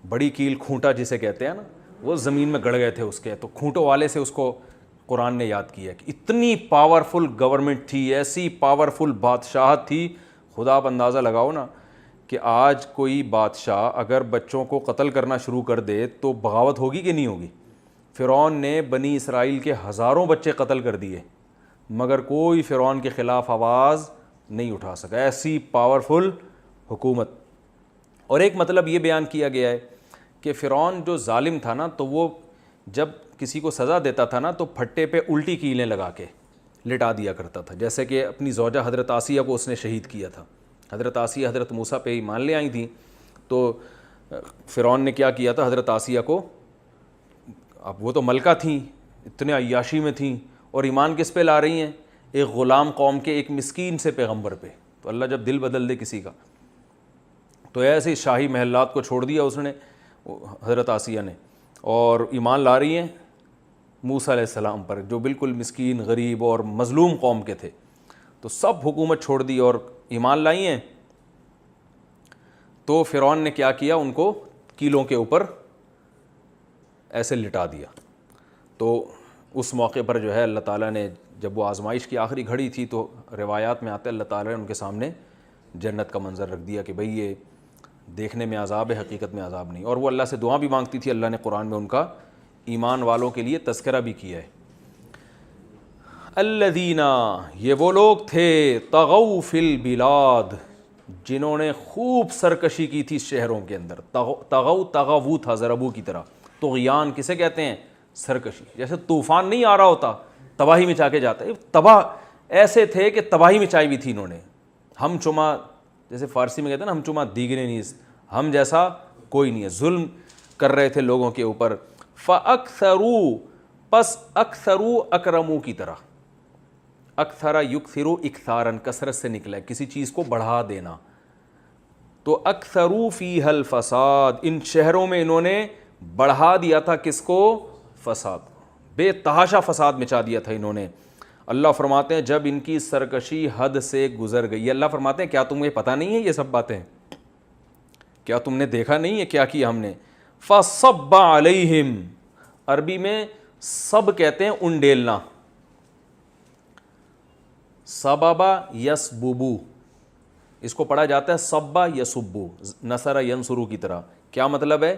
بڑی کیل، کھونٹا جسے کہتے ہیں نا، وہ زمین میں گڑ گئے تھے اس کے. تو کھونٹوں والے سے اس کو قرآن نے یاد کیا کہ اتنی پاورفل گورنمنٹ تھی، ایسی پاورفل بادشاہت تھی. خدا آپ اندازہ لگاؤ نا کہ آج کوئی بادشاہ اگر بچوں کو قتل کرنا شروع کر دے تو بغاوت ہوگی کہ نہیں ہوگی؟ فرعون نے بنی اسرائیل کے ہزاروں بچے قتل کر دیے، مگر کوئی فرعون کے خلاف آواز نہیں اٹھا سکا. ایسی پاورفل حکومت. اور ایک مطلب یہ بیان کیا گیا ہے کہ فرعون جو ظالم تھا نا تو وہ جب کسی کو سزا دیتا تھا نا تو پھٹے پہ الٹی کیلیں لگا کے لٹا دیا کرتا تھا. جیسے کہ اپنی زوجہ حضرت آسیہ کو اس نے شہید کیا تھا. حضرت آسیہ حضرت موسیٰ پہ ایمان لے آئی تھیں تو فرعون نے کیا کیا تھا حضرت آسیہ کو, اب وہ تو ملکہ تھیں, اتنے عیاشی میں تھیں, اور ایمان کس پہ لا رہی ہیں؟ ایک غلام قوم کے ایک مسکین سے پیغمبر پہ. تو اللہ جب دل بدل دے کسی کا تو ایسے ہی شاہی محلات کو چھوڑ دیا اس نے حضرت آسیہ نے, اور ایمان لا رہی ہیں موسیٰ علیہ السلام پر جو بالکل مسکین غریب اور مظلوم قوم کے تھے. تو سب حکومت چھوڑ دی اور ایمان لائی ہیں. تو فرعون نے کیا کیا, ان کو کیلوں کے اوپر ایسے لٹا دیا. تو اس موقع پر جو ہے اللہ تعالیٰ نے, جب وہ آزمائش کی آخری گھڑی تھی تو روایات میں آتا ہے اللہ تعالیٰ نے ان کے سامنے جنت کا منظر رکھ دیا کہ بھئی یہ دیکھنے میں عذاب ہے, حقیقت میں عذاب نہیں. اور وہ اللہ سے دعا بھی مانگتی تھی, اللہ نے قرآن میں ان کا ایمان والوں کے لیے تذکرہ بھی کیا ہے. الذین, یہ وہ لوگ تھے, طغوا فی البلاد, جنہوں نے خوب سرکشی کی تھی شہروں کے اندر. طغوا تغوو تھا ضربو کی طرح. طغیان کسے کہتے ہیں؟ سرکشی. جیسے طوفان نہیں آ رہا ہوتا تباہی مچا کے جاتا ہے, تباہ ایسے تھے کہ تباہی مچائی ہوئی تھی انہوں نے. ہم چما, جیسے فارسی میں کہتے ہیں نا, ہم چما دیگرے نیز, ہم جیسا کوئی نہیں ہے. ظلم کر رہے تھے لوگوں کے اوپر. فَأَكْثَرُوا, پس اکثرو اکرمو کی طرح. اکثر یکثرو اکثارن, کثرت سے نکلا ہے, کسی چیز کو بڑھا دینا. تو اکثرو فیہا الفساد, ان شہروں میں انہوں نے بڑھا دیا تھا کس کو؟ فساد, بے تحاشا فساد مچا دیا تھا انہوں نے. اللہ فرماتے ہیں جب ان کی سرکشی حد سے گزر گئی, اللہ فرماتے ہیں کیا تمہیں پتہ نہیں ہے یہ سب باتیں؟ کیا تم نے دیکھا نہیں ہے کیا کیا ہم نے؟ فَصَبَّ عَلَيْهِمْ, عربی میں سب کہتے ہیں انڈیلنا. سببا یسببو, اس کو پڑھا جاتا ہے سبا یسبو, نصر ینصرو کی طرح. کیا مطلب ہے؟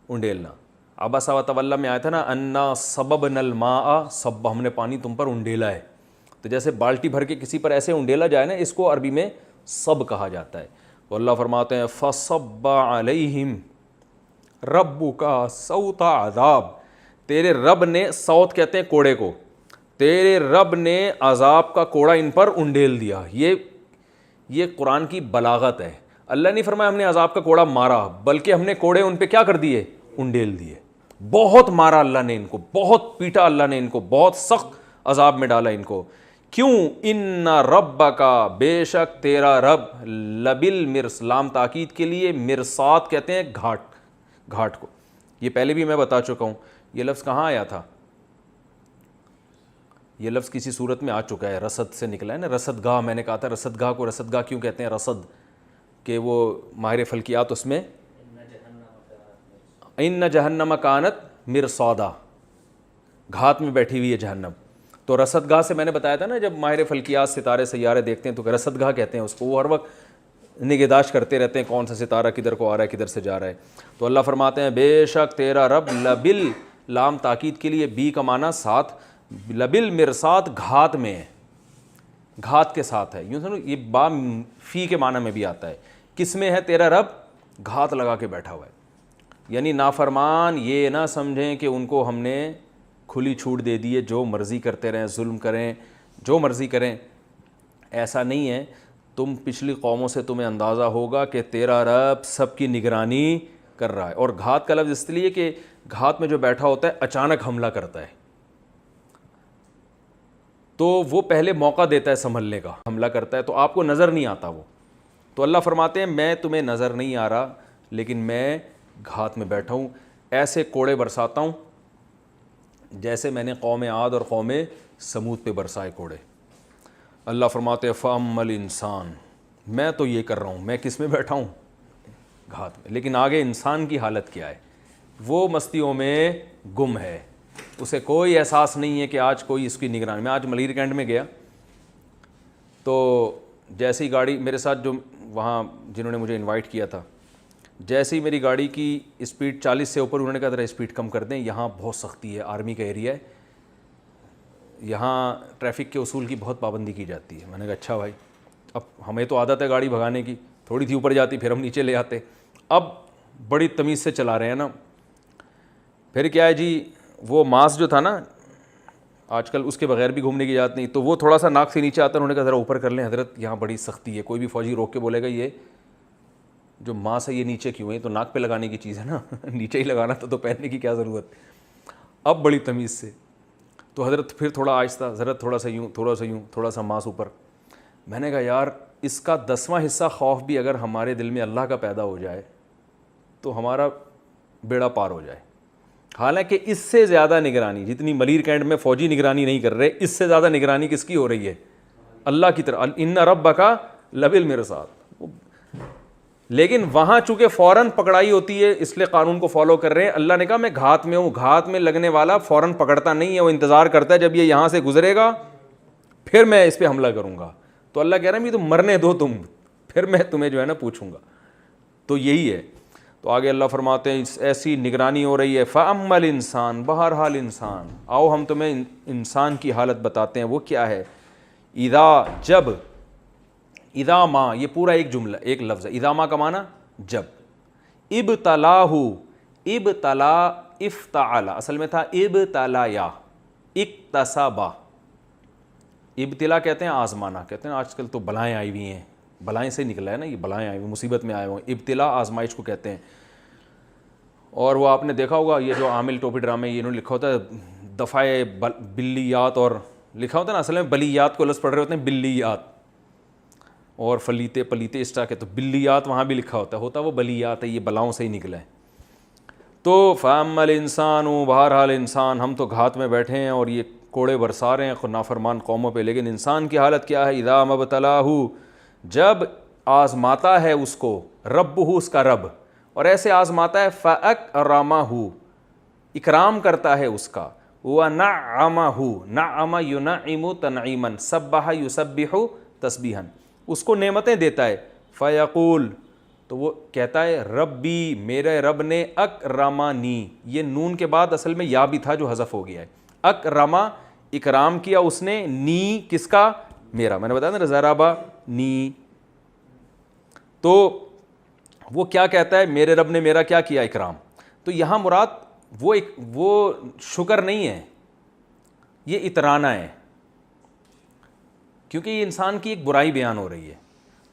انڈیلنا. عبس وتولی میں آیا تھا نا, انا صببنا الماء صبا, ہم نے پانی تم پر انڈیلا ہے. تو جیسے بالٹی بھر کے کسی پر ایسے انڈیلا جائے نا, اس کو عربی میں سب کہا جاتا ہے. تو اللہ فرماتے ہیں فَصَبَّ عَلَيْهِمْ رَبُّكَ صَوْتَ عَذَاب, تیرے رب نے, صوت کہتے ہیں کوڑے کو, تیرے رب نے عذاب کا کوڑا ان پر انڈیل دیا. یہ قرآن کی بلاغت ہے. اللہ نے فرمایا ہم نے عذاب کا کوڑا مارا, بلکہ ہم نے کوڑے ان پہ کیا کر دیے؟ انڈیل دیے. بہت مارا اللہ نے ان کو, بہت پیٹا اللہ نے ان کو, بہت سخت عذاب میں ڈالا ان کو. کیوں؟ ان ربک, بے شک تیرا رب, لبالمرصاد, لام تاکید کے لیے, مرصاد کہتے ہیں گھاٹ, گھاٹ کو. یہ پہلے بھی میں بتا چکا ہوں. یہ لفظ کہاں آیا تھا؟ یہ لفظ کسی صورت میں آ چکا ہے, رصد سے نکلا ہے نا, رصد گاہ. میں نے کہا تھا رصد گاہ کو رصد گاہ کیوں کہتے ہیں؟ رصد, کہ وہ ماہر فلکیات اس میں ان جہنم کانت مرصادا, گھات میں بیٹھی ہوئی ہے جہنم. تو رصد گاہ سے میں نے بتایا تھا نا, جب ماہر فلکیات ستارے سیارے دیکھتے ہیں تو رصد گاہ کہتے ہیں اس کو. وہ ہر وقت نگہداشت کرتے رہتے ہیں کون سا ستارہ کدھر کو آ رہا ہے, کدھر سے جا رہا ہے. تو اللہ فرماتے ہیں بے شک تیرا رب, لبل, لام تاکید کے لیے, بی کا معنی ساتھ, لبالمرصاد گھات میں ہے, گھات کے ساتھ ہے. یوں سنو, یہ با فی کے معنی میں بھی آتا ہے. کس میں ہے تیرا رب؟ گھات لگا کے بیٹھا ہوا ہے. یعنی نافرمان یہ نہ سمجھیں کہ ان کو ہم نے کھلی چھوٹ دے دی ہے, جو مرضی کرتے رہیں, ظلم کریں, جو مرضی کریں. ایسا نہیں ہے. تم پچھلی قوموں سے تمہیں اندازہ ہوگا کہ تیرا رب سب کی نگرانی کر رہا ہے. اور گھات کا لفظ اس لیے کہ گھات میں جو بیٹھا ہوتا ہے اچانک حملہ کرتا ہے, تو وہ پہلے موقع دیتا ہے سنبھلنے کا, حملہ کرتا ہے تو آپ کو نظر نہیں آتا وہ. تو اللہ فرماتے ہیں میں تمہیں نظر نہیں آ رہا, لیکن میں گھات میں بیٹھا ہوں, ایسے کوڑے برساتا ہوں جیسے میں نے قوم عاد اور قوم سمود پہ برسائے کوڑے. اللہ فرماتے ہیں فَأَمَّا الْإِنسان, میں تو یہ کر رہا ہوں, میں کس میں بیٹھا ہوں؟ گھات میں. لیکن آگے انسان کی حالت کیا ہے؟ وہ مستیوں میں گم ہے, اسے کوئی احساس نہیں ہے کہ آج کوئی اس کی نگرانی. میں آج ملیر کینٹ میں گیا تو جیسی گاڑی میرے ساتھ, جو وہاں جنہوں نے مجھے انوائٹ کیا تھا, جیسے ہی میری گاڑی کی اسپیڈ 40 سے اوپر, انہوں نے کہا ذرا اسپیڈ کم کر دیں, یہاں بہت سختی ہے, آرمی کا ایریا ہے, یہاں ٹریفک کے اصول کی بہت پابندی کی جاتی ہے. میں نے کہا اچھا بھائی, اب ہمیں تو عادت ہے گاڑی بھگانے کی, تھوڑی تھی اوپر جاتی پھر ہم نیچے لے آتے. اب بڑی تمیز سے چلا رہے ہیں نا. پھر کیا ہے جی, وہ ماس جو تھا نا, آج کل اس کے بغیر بھی گھومنے کی اجازت نہیں, تو وہ تھوڑا سا ناک سے نیچے آتا ہے. انہوں نے کہا ذرا اوپر کر لیں حضرت, یہاں بڑی سختی ہے. کوئی بھی فوجی روک کے بولے گا یہ جو ماس ہے یہ نیچے کیوں ہے, تو ناک پہ لگانے کی چیز ہے نا, نیچے ہی لگانا تھا تو پہننے کی کیا ضرورت. اب بڑی تمیز سے. تو حضرت پھر تھوڑا آہستہ, حضرت تھوڑا سا یوں, تھوڑا سا یوں, تھوڑا سا ماس اوپر. میں نے کہا یار اس کا 10واں حصہ خوف بھی اگر ہمارے دل میں اللہ کا پیدا ہو جائے تو ہمارا بیڑا پار ہو جائے. حالانکہ اس سے زیادہ نگرانی, جتنی ملیر کینٹ میں فوجی نگرانی نہیں کر رہے, اس سے زیادہ نگرانی کس کی ہو رہی ہے؟ اللہ کی طرف. ان ربک لبالمرصاد. لیکن وہاں چونکہ فوراً پکڑائی ہوتی ہے اس لیے قانون کو فالو کر رہے ہیں. اللہ نے کہا میں گھات میں ہوں, گھات میں لگنے والا فوراً پکڑتا نہیں ہے, وہ انتظار کرتا ہے جب یہ یہاں سے گزرے گا پھر میں اس پہ حملہ کروں گا. تو اللہ کہہ رہا ہے تو مرنے دو تم, پھر میں تمہیں جو ہے نا پوچھوں گا. تو یہی ہے. تو آگے اللہ فرماتے ہیں ایسی نگرانی ہو رہی ہے. فَأَمَّا الْإِنسَانُ, بہرحال انسان. آؤ ہم تمہیں انسان کی حالت بتاتے ہیں, وہ کیا ہے. اذا, جب. اذا ما, یہ پورا ایک جملہ, ایک لفظ ہے. اذا ما کا معنی جب. ابتلاہ, ابتلا افتعل, اصل میں تھا ابتلایا, اکتسبا. ابتلا کہتے ہیں آزمانا, کہتے ہیں آج کل تو بلائیں آئی ہوئی ہیں, بلائیں سے نکلا ہے نا یہ, بلائیں آئی ہوئی, مصیبت میں آئے ہوئے. ابتلا آزمائش کو کہتے ہیں. اور وہ آپ نے دیکھا ہوگا یہ جو عامل ٹوپی ڈرامے, یہ انہوں نے لکھا ہوتا ہے دفعہ بلیات, اور لکھا ہوتا ہے نا اصل میں بلیات کو لفظ پڑھ رہے ہوتے ہیں بلیات, اور فلیتے پلیتے اس طرح کے, تو بلیات وہاں بھی لکھا ہوتا ہے وہ بلیات ہے, یہ بلاؤں سے ہی نکلا ہے. تو فَأَمَّا الْإِنسَانُ, بہرحال انسان, ہم تو گھات میں بیٹھے ہیں اور یہ کوڑے برسا رہے ہیں نافرمان قوموں پہ, لیکن انسان کی حالت کیا ہے. اذا ما ابتلاہ, جب آزماتا ہے اس کو, ربہ, اس کا رب, اور ایسے آزماتا ہے. فَأَكْرَمَہُ, اکرام کرتا ہے اس کا. وَنَعَّمَہُ, نَعَّمَ يُنَعِّمُ تَنْعِيمًا, سَبَّحَ يُسَبِّحُ تسبیحًا, اس کو نعمتیں دیتا ہے. فَيَقُول, تو وہ کہتا ہے ربی, میرے رب نے اکرمانی, یہ نون کے بعد اصل میں یا بھی تھا جو حذف ہو گیا ہے. اکرما, اکرام کیا اس نے, نی کس کا, میرا. میں نے بتایا نا ضربا نی. تو وہ کیا کہتا ہے, میرے رب نے میرا کیا کیا, اکرام. تو یہاں مراد وہ شکر نہیں ہے, یہ اترانا ہے, کیونکہ یہ انسان کی ایک برائی بیان ہو رہی ہے.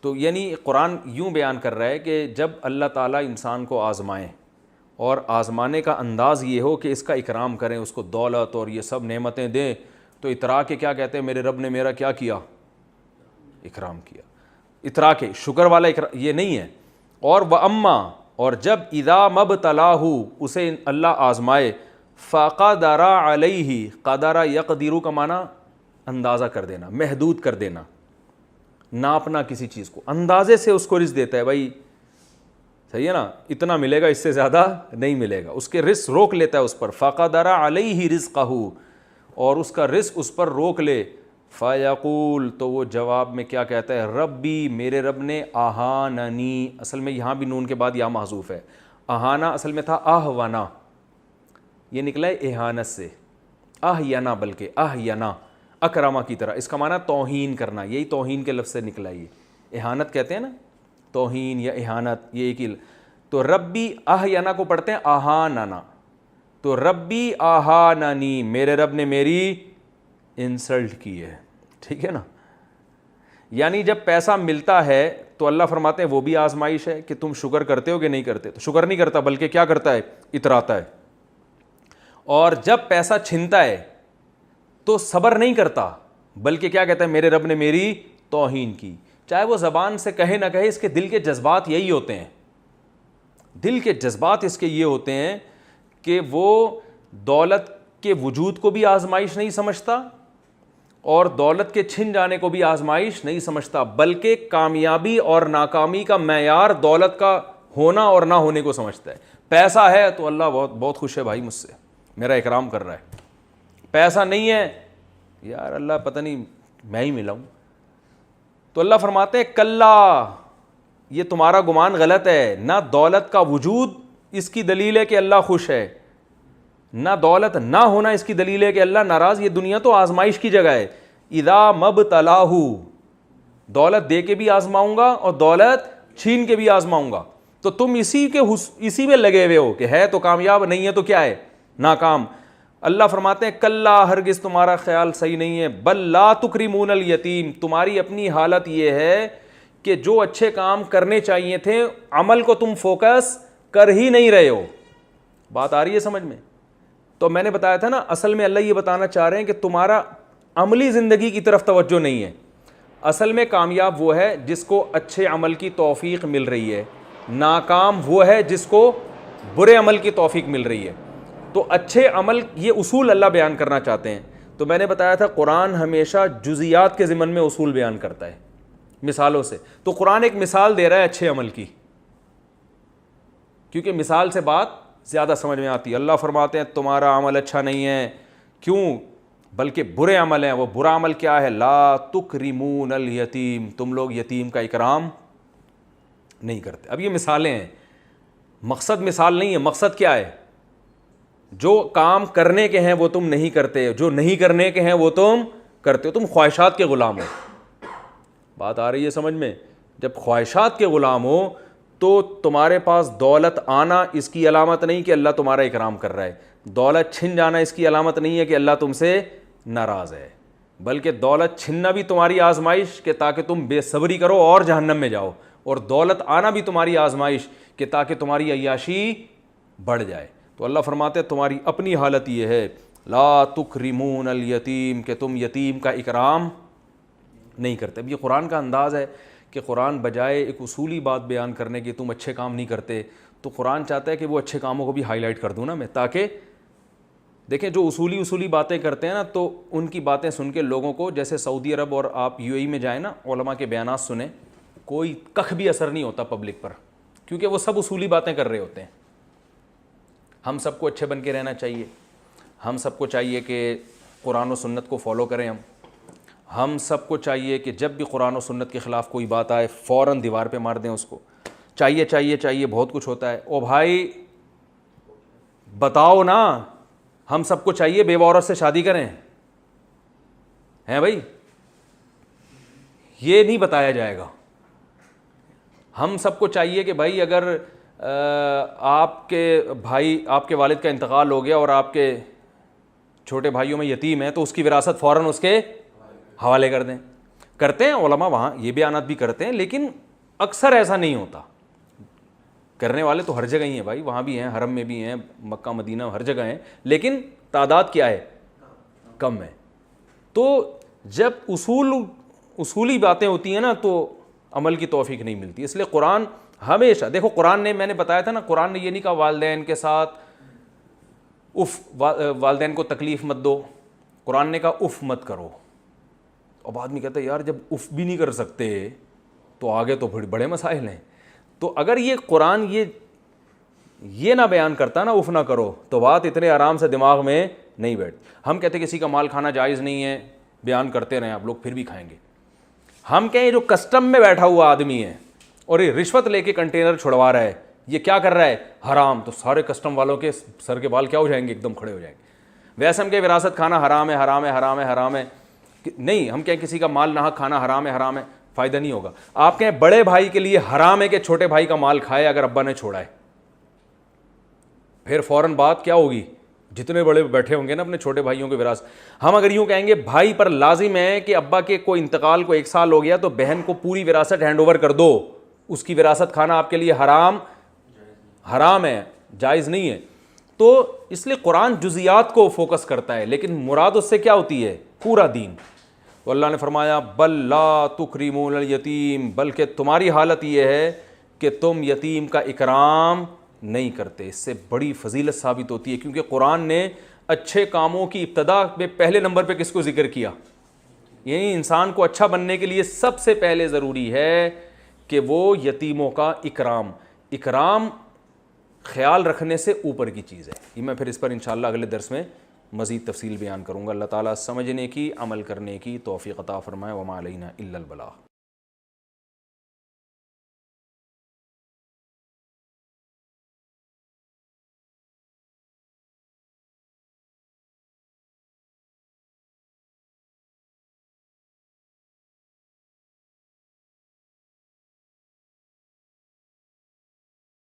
تو یعنی قرآن یوں بیان کر رہا ہے کہ جب اللہ تعالیٰ انسان کو آزمائے, اور آزمانے کا انداز یہ ہو کہ اس کا اکرام کریں, اس کو دولت اور یہ سب نعمتیں دیں, تو اترا کے کیا کہتے ہیں, میرے رب نے میرا کیا کیا, اکرام کیا. اترا کے شکر والا اکرام یہ نہیں ہے. اور وَأَمَّا, اور جب اذا مبتلاہ, اسے اللہ آزمائے, فَقَدَرَ عَلَيْهِ, قَدَرَ يَقْدِرُ کا معنی اندازہ کر دینا, محدود کر دینا, ناپنا کسی چیز کو, اندازے سے اس کو رزق دیتا ہے. بھائی صحیح ہے نا, اتنا ملے گا, اس سے زیادہ نہیں ملے گا, اس کے رزق روک لیتا ہے اس پر. فَقَدَرَ عَلَيْهِ رِزْقَهُ, اور اس کا رزق اس پر روک لے. فَيَقُول, تو وہ جواب میں کیا کہتا ہے, ربی, میرے رب نے اہاننی, اصل میں یہاں بھی نون کے بعد یا محذوف ہے. اہانا اصل میں تھا اہونا, یہ نکلا ہے اہانت سے, اہینا, بلکہ اہینا, اکرما کی طرح. اس کا معنی توہین کرنا, یہی توہین کے لفظ سے نکلا. یہ اہانت کہتے ہیں نا, توہین یا اہانت, یہ ایک ہی. تو ربی اہینا کو پڑھتے ہیں اہاننا, تو ربی اہاننی, میرے رب نے میری انسلٹ کی ہے. ٹھیک ہے نا. یعنی جب پیسہ ملتا ہے تو اللہ فرماتے ہیں وہ بھی آزمائش ہے کہ تم شکر کرتے ہو کہ نہیں کرتے. تو شکر نہیں کرتا بلکہ کیا کرتا ہے, اتراتا ہے. اور جب پیسہ چھنتا ہے تو صبر نہیں کرتا بلکہ کیا کہتا ہے, میرے رب نے میری توہین کی. چاہے وہ زبان سے کہے نہ کہے, اس کے دل کے جذبات یہی ہوتے ہیں. دل کے جذبات اس کے یہ ہوتے ہیں کہ وہ دولت کے وجود کو بھی آزمائش نہیں سمجھتا, اور دولت کے چھن جانے کو بھی آزمائش نہیں سمجھتا, بلکہ کامیابی اور ناکامی کا معیار دولت کا ہونا اور نہ ہونے کو سمجھتا ہے. پیسہ ہے تو اللہ بہت بہت خوش ہے بھائی, مجھ سے میرا اکرام کر رہا ہے. پیسہ نہیں ہے, یار اللہ پتہ نہیں میں ہی ملا ہوں. تو اللہ فرماتے ہیں کلا, یہ تمہارا گمان غلط ہے. نہ دولت کا وجود اس کی دلیل ہے کہ اللہ خوش ہے, نہ دولت نہ ہونا اس کی دلیل ہے کہ اللہ ناراض. یہ دنیا تو آزمائش کی جگہ ہے. اذا مبتلاہ, دولت دے کے بھی آزماؤں گا اور دولت چھین کے بھی آزماؤں گا. تو تم اسی میں لگے ہوئے ہو کہ ہے تو کامیاب, نہیں ہے تو کیا ہے, ناکام. اللہ فرماتے ہیں کلا ہرگز تمہارا خیال صحیح نہیں ہے, بل لا تکرمون الیتیم, تمہاری اپنی حالت یہ ہے کہ جو اچھے کام کرنے چاہیے تھے عمل کو تم فوکس کر ہی نہیں رہے ہو. بات آ رہی ہے سمجھ میں؟ تو میں نے بتایا تھا نا, اصل میں اللہ یہ بتانا چاہ رہے ہیں کہ تمہارا عملی زندگی کی طرف توجہ نہیں ہے. اصل میں کامیاب وہ ہے جس کو اچھے عمل کی توفیق مل رہی ہے, ناکام وہ ہے جس کو برے عمل کی توفیق مل رہی ہے. تو اچھے عمل, یہ اصول اللہ بیان کرنا چاہتے ہیں. تو میں نے بتایا تھا قرآن ہمیشہ جزیات کے ضمن میں اصول بیان کرتا ہے مثالوں سے. تو قرآن ایک مثال دے رہا ہے اچھے عمل کی, کیونکہ مثال سے بات زیادہ سمجھ میں آتی ہے. اللہ فرماتے ہیں تمہارا عمل اچھا نہیں ہے, کیوں, بلکہ برے عمل ہیں. وہ برا عمل کیا ہے, لا تکرمون الیتیم, تم لوگ یتیم کا اکرام نہیں کرتے. اب یہ مثالیں ہیں, مقصد مثال نہیں ہے, مقصد کیا ہے, جو کام کرنے کے ہیں وہ تم نہیں کرتے, جو نہیں کرنے کے ہیں وہ تم کرتے ہو, تم خواہشات کے غلام ہو. بات آ رہی ہے سمجھ میں؟ جب خواہشات کے غلام ہو تو تمہارے پاس دولت آنا اس کی علامت نہیں کہ اللہ تمہارا اکرام کر رہا ہے, دولت چھن جانا اس کی علامت نہیں ہے کہ اللہ تم سے ناراض ہے, بلکہ دولت چھننا بھی تمہاری آزمائش کہ تاکہ تم بے صبری کرو اور جہنم میں جاؤ, اور دولت آنا بھی تمہاری آزمائش کہ تاکہ تمہاری عیاشی بڑھ جائے. تو اللہ فرماتے ہیں تمہاری اپنی حالت یہ ہے, لا تکرمون الیتیم, کہ تم یتیم کا اکرام نہیں کرتے. اب یہ قرآن کا انداز ہے کہ قرآن بجائے ایک اصولی بات بیان کرنے کی تم اچھے کام نہیں کرتے, تو قرآن چاہتا ہے کہ وہ اچھے کاموں کو بھی ہائی لائٹ کر دوں نا میں, تاکہ دیکھیں جو اصولی باتیں کرتے ہیں نا, تو ان کی باتیں سن کے لوگوں کو, جیسے سعودی عرب اور آپ UAE میں جائیں نا, علماء کے بیانات سنیں, کوئی کخ بھی اثر نہیں ہوتا پبلک پر, کیونکہ وہ سب اصولی باتیں کر رہے ہوتے ہیں. ہم سب کو اچھے بن کے رہنا چاہیے, ہم سب کو چاہیے کہ قرآن و سنت کو فالو کریں, ہم سب کو چاہیے کہ جب بھی قرآن و سنت کے خلاف کوئی بات آئے فوراً دیوار پہ مار دیں اس کو. چاہیے بہت کچھ ہوتا ہے. او بھائی بتاؤ نا, ہم سب کو چاہیے بیوہ عورت سے شادی کریں, ہیں بھائی؟ یہ نہیں بتایا جائے گا. ہم سب کو چاہیے کہ بھائی اگر آپ کے بھائی, آپ کے والد کا انتقال ہو گیا اور آپ کے چھوٹے بھائیوں میں یتیم ہے, تو اس کی وراثت فوراً اس کے حوالے کر دیں. کرتے ہیں علماء وہاں, یہ بیانات بھی کرتے ہیں, لیکن اکثر ایسا نہیں ہوتا. کرنے والے تو ہر جگہ ہی ہیں بھائی, وہاں بھی ہیں, حرم میں بھی ہیں, مکہ مدینہ ہر جگہ ہیں, لیکن تعداد کیا ہے, کم ہے. تو جب اصولی باتیں ہوتی ہیں نا تو عمل کی توفیق نہیں ملتی. اس لیے قرآن ہمیشہ, دیکھو قرآن نے, میں نے بتایا تھا نا, قرآن نے یہ نہیں کہا والدین کے ساتھ والدین کو تکلیف مت دو, قرآن نے کہا اف مت کرو. اب آدمی کہتا ہے یار جب اف بھی نہیں کر سکتے تو آگے تو بڑے مسائل ہیں. تو اگر یہ قرآن یہ نہ بیان کرتا نا اف نہ کرو, تو بات اتنے آرام سے دماغ میں نہیں بیٹھ. ہم کہتے کسی کا مال کھانا جائز نہیں ہے, بیان کرتے رہیں آپ لوگ, پھر بھی کھائیں گے. ہم کہیں جو کسٹم میں بیٹھا ہوا آدمی ہے اور یہ رشوت لے کے کنٹینر چھڑوا رہا ہے, یہ کیا کر رہا ہے, حرام, تو سارے کسٹم والوں کے سر کے بال کیا ہو جائیں گے, ایک دم کھڑے ہو جائیں گے. ویسے ہم کہیں وراثت کھانا حرام ہے, حرام ہے, حرام ہے, حرام ہے, نہیں, ہم کہیں کسی کا مال نہ کھانا حرام ہے, حرام ہے, فائدہ نہیں ہوگا. آپ کہیں بڑے بھائی کے لیے حرام ہے کہ چھوٹے بھائی کا مال کھائے اگر ابا نے چھوڑا ہے, پھر فوراً بات کیا ہوگی, جتنے بڑے بیٹھے ہوں گے نا اپنے چھوٹے بھائیوں کے وراثت. ہم اگر یوں کہیں گے بھائی پر لازم ہے کہ ابا کے کوئی انتقال کو 1 سال ہو گیا تو بہن کو پوری وراثت ہینڈ اوور کر دو, اس کی وراثت کھانا آپ کے لیے حرام ہے, جائز نہیں ہے. تو اس لیے قرآن جزیات کو فوکس کرتا ہے, لیکن مراد اس سے کیا ہوتی ہے, پورا دین. تو اللہ نے فرمایا بل لا تکرمون الیتیم, بلکہ تمہاری حالت یہ ہے کہ تم یتیم کا اکرام نہیں کرتے. اس سے بڑی فضیلت ثابت ہوتی ہے, کیونکہ قرآن نے اچھے کاموں کی ابتدا میں پہلے نمبر پہ کس کو ذکر کیا, یعنی انسان کو اچھا بننے کے لیے سب سے پہلے ضروری ہے کہ وہ یتیموں کا اکرام خیال رکھنے سے اوپر کی چیز ہے. یہ میں پھر اس پر انشاءاللہ اگلے درس میں مزید تفصیل بیان کروں گا. اللہ تعالیٰ سمجھنے کی, عمل کرنے کی توفیق عطا فرمائے. وما علینا الا البلاغ.